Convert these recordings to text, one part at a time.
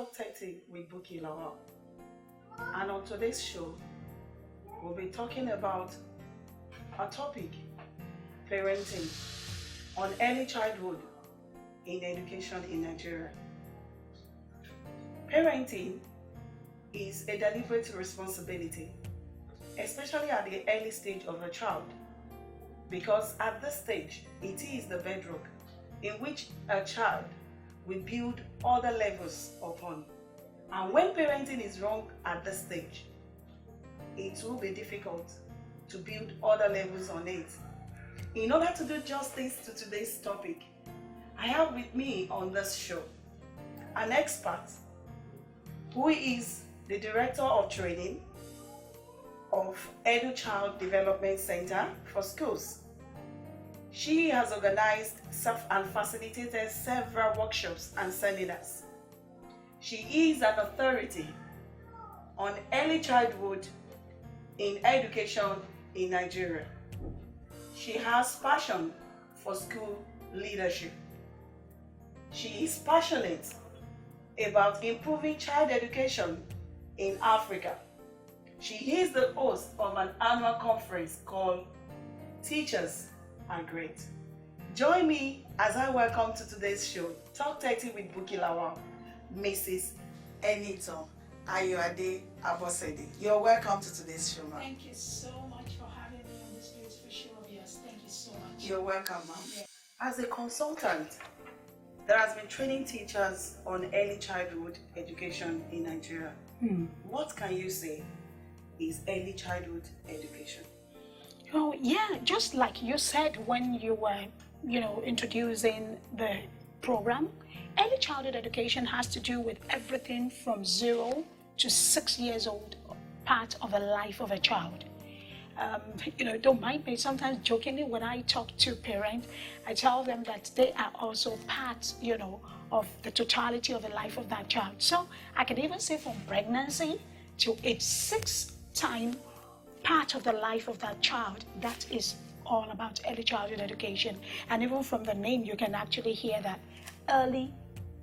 Talk 30 with Buki Lawal. And on today's show, we'll be talking about a topic, parenting, on early childhood in education in Nigeria. Parenting is a deliberate responsibility, especially at the early stage of a child, because at this stage, it is the bedrock in which a child will build other levels upon. And when parenting is wrong at this stage, it will be difficult to build other levels on it. In order to do justice to today's topic, I have with me on this show an expert who is the Director of Training of Edu Child Development Center for Schools. She has organized and facilitated several workshops and seminars. She is an authority on early childhood in education in Nigeria. She has passion for school leadership. She is passionate about improving child education in Africa. She is the host of an annual conference called Teachers Are Great. Join me as I welcome to today's show, Talk 30 with Buki Lawal, Mrs. Enitan Ayoade Abosede. You're welcome to today's show, ma'am. Thank you so much for having me on this beautiful show of yours. Thank you so much. You're welcome, ma'am. Yeah. As a consultant that has been training teachers on early childhood education in Nigeria, what can you say is early childhood education? Oh, yeah, just like you said when you were, introducing the program, early childhood education has to do with everything from 0 to 6 years old, part of the life of a child. Don't mind me, sometimes jokingly when I talk to parents, I tell them that they are also part, of the totality of the life of that child. So I can even say from pregnancy to age 6 time, part of the life of that child, that is all about early childhood education. And even from the name, you can actually hear that early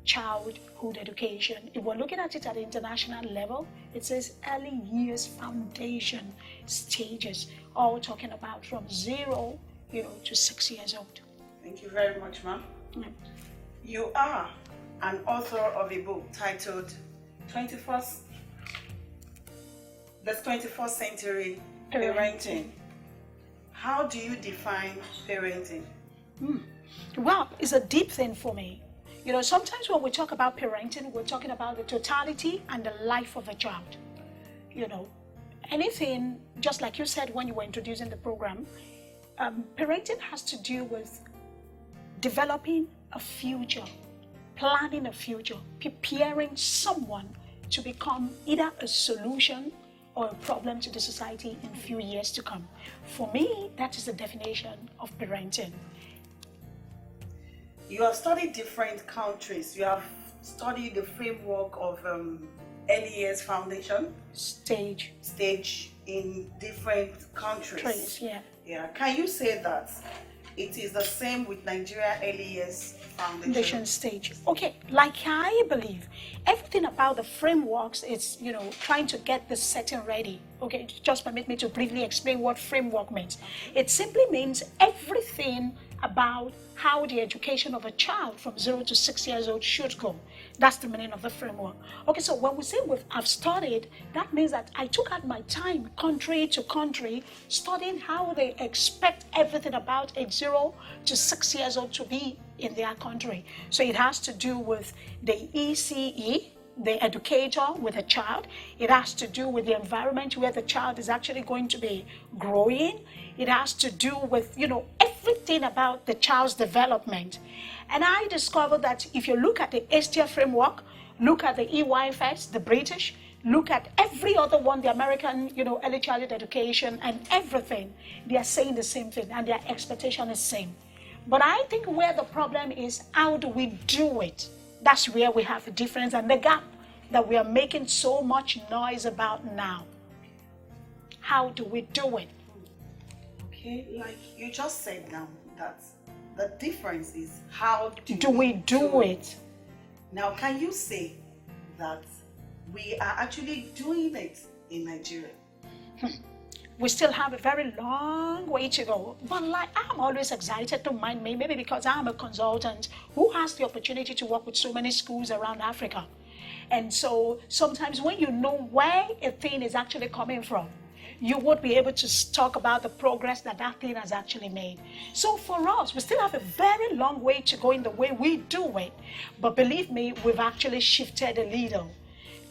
childhood education. If we're looking at it at the international level, it says early years foundation stages, all talking about from 0, to 6 years old. Thank you very much, ma'am. You are an author of a book titled The 21st Century Parenting. How do you define parenting? Well, it's a deep thing for me. Sometimes when we talk about parenting, we're talking about the totality and the life of a child. Anything, just like you said when you were introducing the program, parenting has to do with developing a future, planning a future, preparing someone to become either a solution or a problem to the society in few years to come. For me, that is the definition of parenting. You have studied different countries. You have studied the framework of early years foundation Stage in different countries. traits, yeah. Yeah. Can you say that it is the same with Nigeria early years foundation? Stage. Okay, like I believe everything about the frameworks is, trying to get the setting ready. Okay, just permit me to briefly explain what framework means. It simply means everything about how the education of a child from 0 to 6 years old should go. That's the meaning of the framework. Okay, so when we say I've studied, that means that I took out my time, country to country, studying how they expect everything about age 0 to 6 years old to be in their country. So it has to do with the ECE, the educator with a child. It has to do with the environment where the child is actually going to be growing. It has to do with, everything about the child's development. And I discovered that if you look at the ASTIA framework, look at the EYFS, the British, look at every other one, the American, early childhood education and everything, they are saying the same thing and their expectation is the same. But I think where the problem is, how do we do it? That's where we have a difference and the gap that we are making so much noise about now. How do we do it? Okay, like you just said now, that the difference is how Do we do it? Now, can you say that we are actually doing it in Nigeria? We still have a very long way to go. But like, I'm always excited, don't mind me, maybe because I'm a consultant who has the opportunity to work with so many schools around Africa. And so sometimes when you know where a thing is actually coming from, you would be able to talk about the progress that that thing has actually made. So for us, we still have a very long way to go in the way we do it. But believe me, we've actually shifted a little.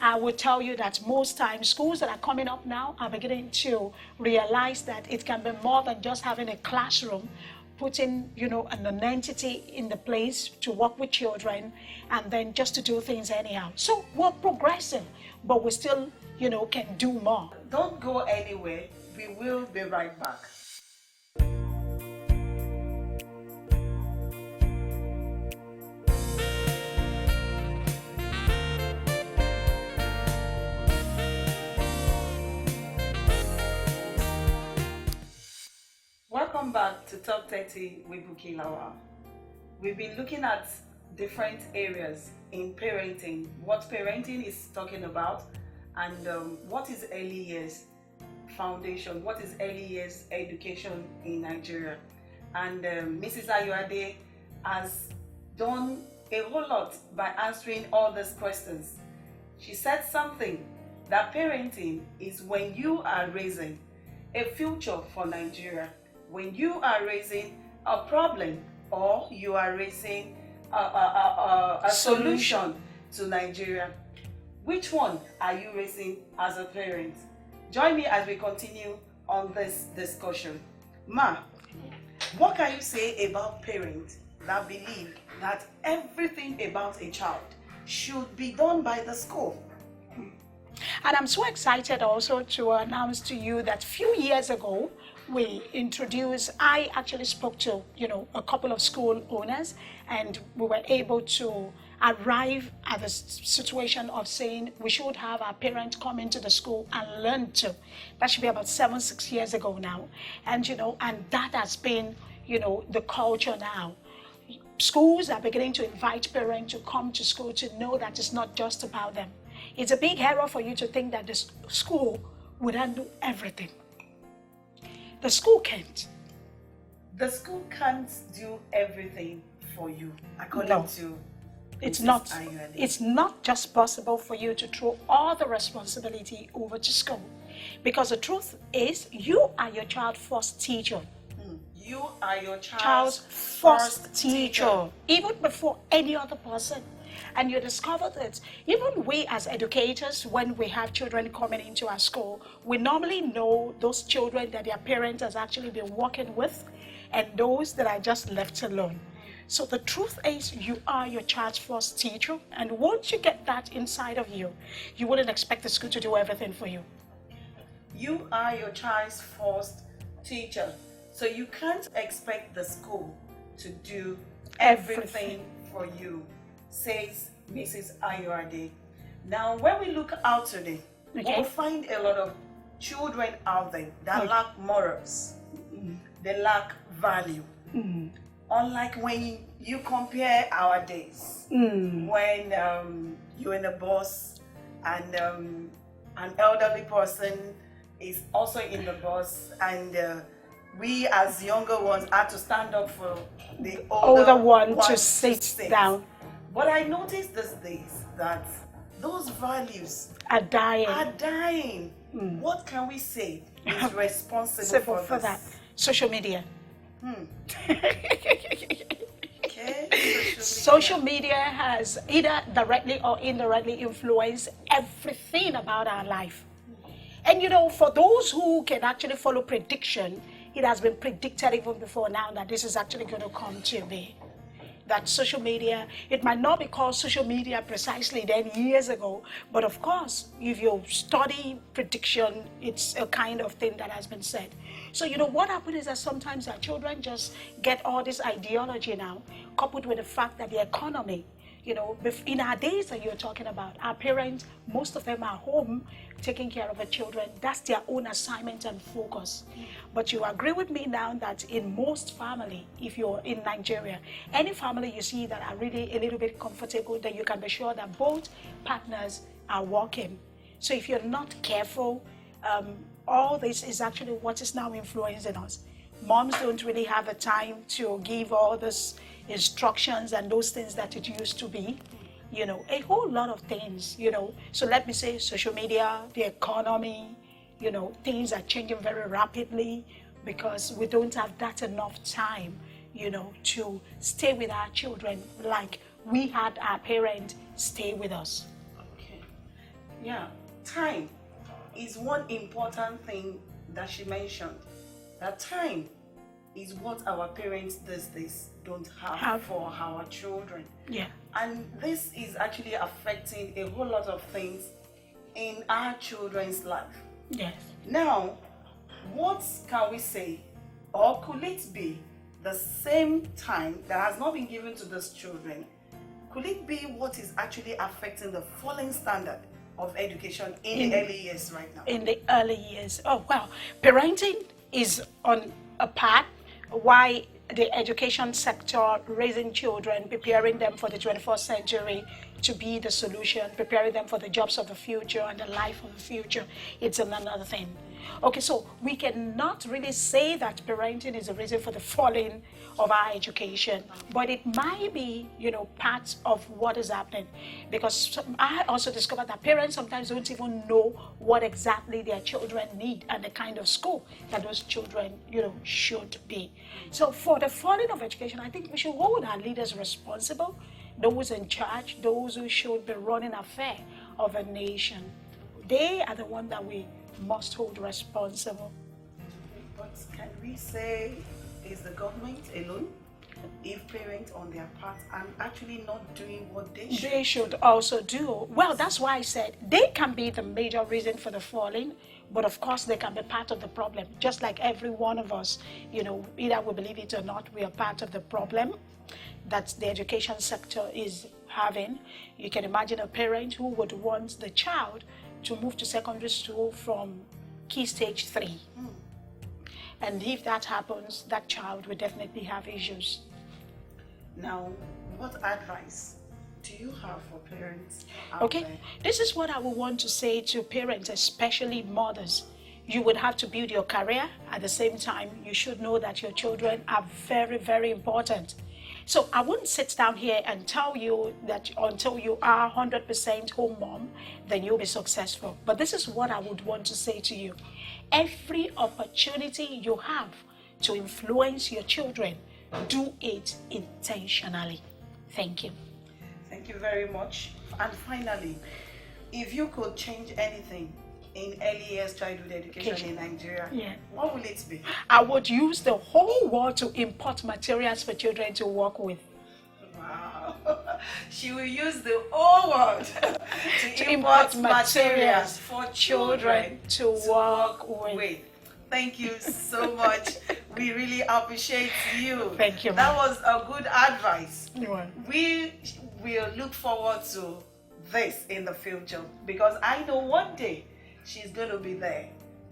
I will tell you that most times schools that are coming up now are beginning to realize that it can be more than just having a classroom, putting, an entity in the place to work with children and then just to do things anyhow. So we're progressing, but we still, can do more. Don't go anywhere. We will be right back. Welcome back to Top 30 with Buki Lawal. We've been looking at different areas in parenting, what parenting is talking about, and what is early years foundation, what is early years education in Nigeria. And Mrs. Ayoade has done a whole lot by answering all these questions. She said something, that parenting is when you are raising a future for Nigeria, when you are raising a problem or you are raising a solution to Nigeria. Which one are you raising as a parent? Join me as we continue on this discussion. Ma, what can you say about parents that believe that everything about a child should be done by the school? And I'm so excited also to announce to you that a few years ago, I actually spoke to, a couple of school owners, and we were able to arrive at the situation of saying we should have our parents come into the school and learn to. That should be about 6 years ago now. And, and that has been, the culture now. Schools are beginning to invite parents to come to school to know that it's not just about them. It's a big error for you to think that the school would handle everything. The school can't. The school can't do everything for you, according to it's Mrs. not. Ayoade. It's not just possible for you to throw all the responsibility over to school, because the truth is, you are your child's first teacher. You are your Child's first teacher, even before any other person. And you discover that even we as educators, when we have children coming into our school, we normally know those children that their parents has actually been working with and those that are just left alone. So the truth is, you are your child's first teacher. And once you get that inside of you, you wouldn't expect the school to do everything for you. You are your child's first teacher. So you can't expect the school to do everything for you, says Mrs. Ayoade. Now, when we look out today, we'll find a lot of children out there that lack morals. They lack value. Unlike when you compare our days, when you're in a bus and an elderly person is also in the bus, and we as younger ones had to stand up for the older one to sit down. But I noticed these days that those values are dying. What can we say is responsible for that? Social media. Okay. Social media has either directly or indirectly influenced everything about our life. And for those who can actually follow prediction, it has been predicted even before now that this is actually going to come to be. That social media, it might not be called social media precisely then years ago, but of course, if you study prediction, it's a kind of thing that has been said. So, what happens is that sometimes our children just get all this ideology now, coupled with the fact that the economy, In our days that you're talking about, our parents, most of them are home taking care of the children. That's their own assignment and focus. But you agree with me now that in most family, if you're in Nigeria, any family you see that are really a little bit comfortable, then you can be sure that both partners are working. So if you're not careful, all this is actually what is now influencing us. Moms don't really have the time to give all these instructions and those things that it used to be. A whole lot of things, So let me say social media, the economy, things are changing very rapidly because we don't have that enough time, to stay with our children like we had our parents stay with us. Okay. Yeah, time is one important thing that she mentioned. That time is what our parents these days don't have for our children. Yeah. And this is actually affecting a whole lot of things in our children's life. Yes. Now, what can we say, or could it be the same time that has not been given to these children? Could it be what is actually affecting the falling standard of education in the early years right now? In the early years. Oh, well, parenting is on a path. Why the education sector, raising children, preparing them for the 21st century to be the solution, preparing them for the jobs of the future and the life of the future, it's another thing. Okay, so we cannot really say that parenting is the reason for the falling of our education, but it might be, part of what is happening. Because I also discovered that parents sometimes don't even know what exactly their children need and the kind of school that those children, should be. So for the falling of education, I think we should hold our leaders responsible, those in charge, those who should be running affairs of a nation. They are the ones that we must hold responsible. But can we say is the government alone if parents on their part are actually not doing what they should? They should also do. Well, that's why I said they can be the major reason for the falling, but of course they can be part of the problem. Just like every one of us, either we believe it or not, we are part of the problem that the education sector is having. You can imagine a parent who would want the child to move to secondary school from key stage 3. And if that happens, that child will definitely have issues. Now, what advice do you have for parents out Okay, there? this is what I would want to say to parents, especially mothers. You would have to build your career. At the same time, you should know that your children are very, very important. So I wouldn't sit down here and tell you that until you are 100% home mom, then you'll be successful. But this is what I would want to say to you. Every opportunity you have to influence your children, do it intentionally. Thank you. Thank you very much. And finally, if you could change anything in early years childhood education in Nigeria, what will it be? I would use the whole world to import materials for children to work with. Wow. She will use the whole world to import materials for children to work with. Thank you so much. We really appreciate you. Thank you. That was a good advice. Yeah. We will look forward to this in the future because I know one day she's going to be there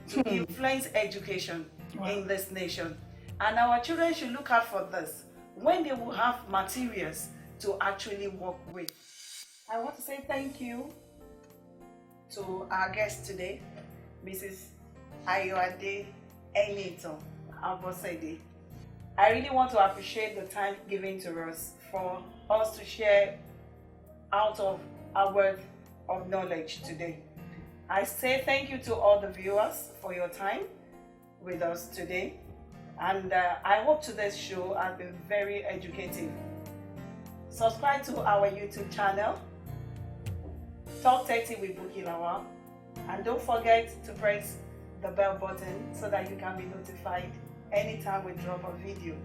to influence education in this nation. And our children should look out for this when they will have materials to actually work with. I want to say thank you to our guest today, Mrs. Ayoade Enito Abosede. I really want to appreciate the time given to us for us to share out of our wealth of knowledge today. I say thank you to all the viewers for your time with us today. And I hope today's show has been very educative. Subscribe to our YouTube channel, Talk 30 with Buki Lawal. And don't forget to press the bell button so that you can be notified anytime we drop a video.